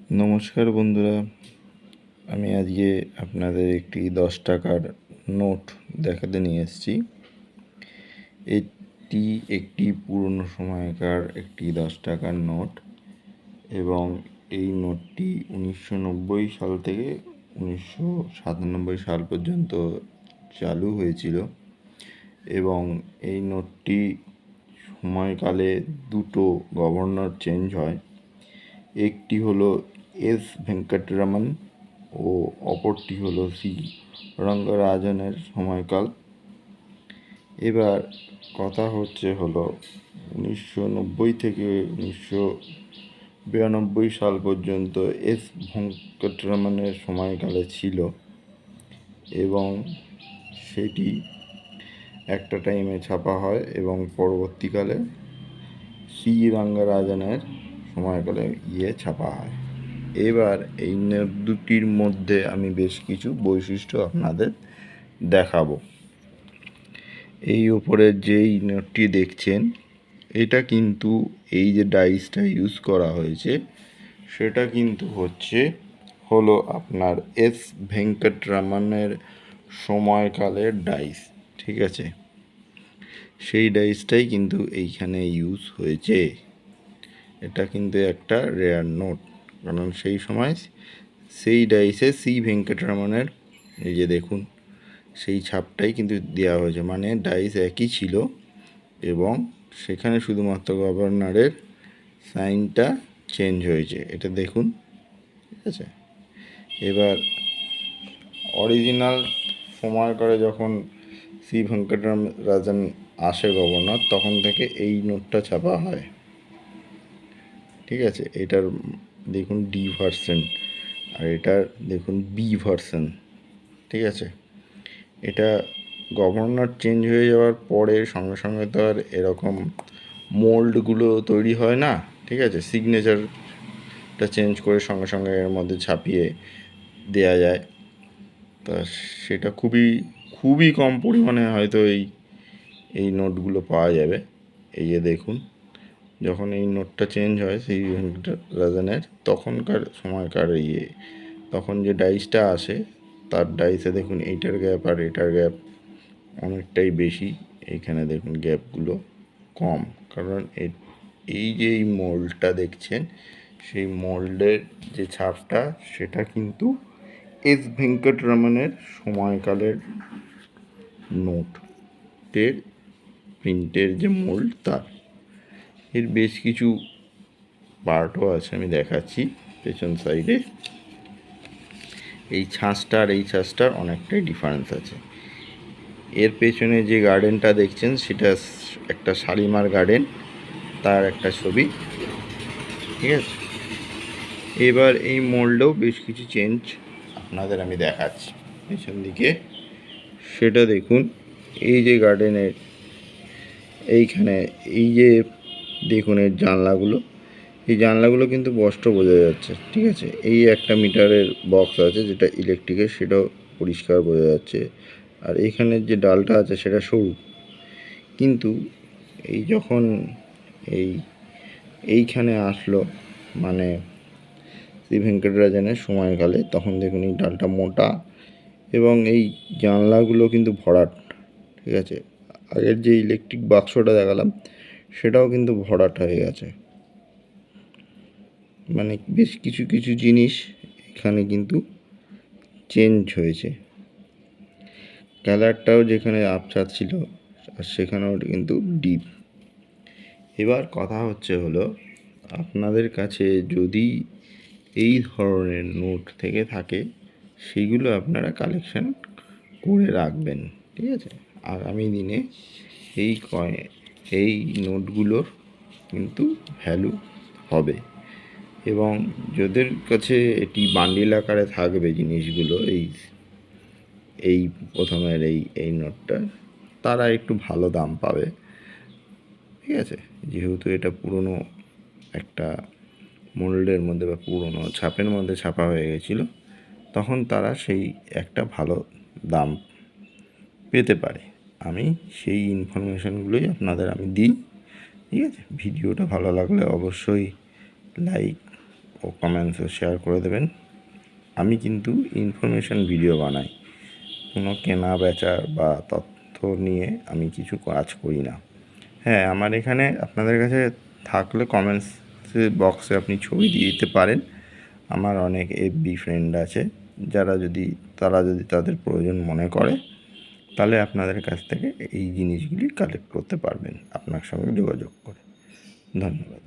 নমস্কার বন্ধুরা, আমি আজকে আপনাদের একটি 10 টাকার নোট দেখাতে নিয়ে এসেছি। এটি একটি পুরনো সময়কার একটি 10 টাকার নোট এবং এই নোটটি 1990 সাল থেকে 1997 সাল পর্যন্ত চালু হয়েছিল এবং এই নোটটি সময়কালে দুটো গভর্নর চেঞ্জ হয়। একটি হলো এস ভেঙ্কটরমন ও অপরটি হলো সি রঙ্গরাজনের সময়কাল। এবার কথা হলো 1990 থেকে 1992 সাল পর্যন্ত এস ভেঙ্কটরমনের সময়কালে ছিল এবং সেটি একটা টাইমে ছাপা হয় এবং পরবর্তীকালে সি রঙ্গরাজনের সময়কালে ছাপা হয়। এবার এই নোট দুটির মধ্যে আমি বেশ কিছু বৈশিষ্ট্য আপনাদের দেখাবো। এই উপরে যেই নোটটি দেখছেন, এটা কিন্তু এই যে ডাইসটা ইউজ করা হয়েছে সেটা কিন্তু হলো আপনার এস ভেঙ্কটরমনের সময়কালের ডাইস, ঠিক আছে? সেই ডাইসটাই কিন্তু এইখানে ইউজ হয়েছে। এটা কিন্তু একটা রেয়ার নোট, কারণ সেই সময় সেই ডাইসে সি ভেঙ্কটরমনের এই যে দেখুন সেই ছাপটাই কিন্তু দেওয়া হয়েছে, মানে ডাইস একই ছিল এবং সেখানে শুধুমাত্র গভর্নরের সাইনটা চেঞ্জ হয়েছে, এটা দেখুন, ঠিক আছে? এবার অরিজিনাল সময় করে যখন সি ভেঙ্কটরাজন আসে গভর্নর, তখন থেকে এই নোটটা ছাপা হয়, ঠিক আছে? এটার দেখুন ডি ভার্সন আর এটার দেখুন বি ভার্সন, ঠিক আছে? এটা গভর্নর চেঞ্জ হয়ে যাওয়ার পরে সঙ্গে সঙ্গে তো আর এরকম মোল্ডগুলো তৈরি হয় না, ঠিক আছে? সিগনেচারটা চেঞ্জ করে সঙ্গে সঙ্গে এর মধ্যে ছাপিয়ে দেয়া যায়। তা সেটা খুবই কম পরিমাণে হয়তো এই নোটগুলো পাওয়া যাবে। এই যে দেখুন, যখন এই নোটটা চেঞ্জ হয় সেই রাজনের তখনকার সময়কার তখন যে ডাইসটা আসে তার ডাইসে দেখুন এইটার গ্যাপ আর এটার গ্যাপ অনেকটাই বেশি। এইখানে দেখুন গ্যাপগুলো কম, কারণ এই যে এই মোল্ডটা দেখছেন সেই মোল্ডের যে ছাপটা সেটা কিন্তু এস ভেঙ্কটরমনের সময়কালের নোটের প্রিন্টের যে মোল্ড তার। এর বেশ কিছু পার্টও আছে, আমি দেখাচ্ছি পেছন সাইডে। এই ছাঁচটার অনেকটাই ডিফারেন্স আছে। এর পেছনে যে গার্ডেনটা দেখছেন সেটা একটা শালিমার গার্ডেন, তার একটা ছবি, ঠিক আছে? এবার এই মোল্ডেও বেশ কিছু চেঞ্জ আপনাদের আমি দেখাচ্ছি পেছন দিকে। সেটা দেখুন, এই যে গার্ডেনের এইখানে এই যে দেখুন এর এই জানলাগুলো কিন্তু স্পষ্ট বোঝা যাচ্ছে, ঠিক আছে? এই একটা মিটারের বক্স আছে যেটা ইলেকট্রিকের, সেটাও পরিষ্কার বোঝা যাচ্ছে। আর এইখানের যে ডালটা আছে সেটা সরু, কিন্তু এই যখন এইখানে আসলো মানে শ্রী ভেঙ্কটরাজনের সময়কালে, তখন দেখুন এই ডালটা মোটা এবং এই জানলাগুলো কিন্তু ভরাট, ঠিক আছে? আগের যে ইলেকট্রিক বাক্সটা দেখালাম সেটাও কিন্তু ভরাট হয়ে গেছে। মানে বেশ কিছু জিনিস এখানে কিন্তু চেঞ্জ হয়েছে। কালারটাও যেখানে আপচার ছিল আর সেখানেও কিন্তু ডিপ। এবার কথা হলো আপনাদের কাছে যদি এই ধরনের নোট থেকে থাকে সেগুলো আপনারা কালেকশন করে রাখবেন, ঠিক আছে? আগামী দিনে এই নোটগুলোর কিন্তু ভ্যালু হবে এবং যাদের কাছে এটি বান্ডিল আকারে থাকবে জিনিসগুলো, এই প্রথমের এই নোটটা, তারা একটু ভালো দাম পাবে, ঠিক আছে? যেহেতু এটা পুরনো একটা মোল্ডের মধ্যে বা পুরনো ছাপের মধ্যে ছাপা হয়ে গেছিলো, তখন তারা সেই একটা ভালো দাম পেতে পারে। আমি সেই ইনফরমেশানগুলোই আপনাদের আমি দিই, ঠিক আছে? ভিডিওটা ভালো লাগলে অবশ্যই লাইক ও কমেন্টসও শেয়ার করে দেবেন। আমি কিন্তু ইনফরমেশান ভিডিও বানাই, কোনো কেনা বেচা বা তথ্য নিয়ে আমি কিছু কাজ করি না। হ্যাঁ, আমার এখানে আপনাদের কাছে থাকলে কমেন্টস বক্সে আপনি ছবি দিয়ে দিতে পারেন। আমার অনেক এফবি ফ্রেন্ড আছে, তারা যদি তাদের প্রয়োজন মনে করে, তাহলে আপনাদের কাছ থেকে এই জিনিসগুলি কালেক্ট করতে পারবেন আপনার সঙ্গে যোগাযোগ করে। ধন্যবাদ।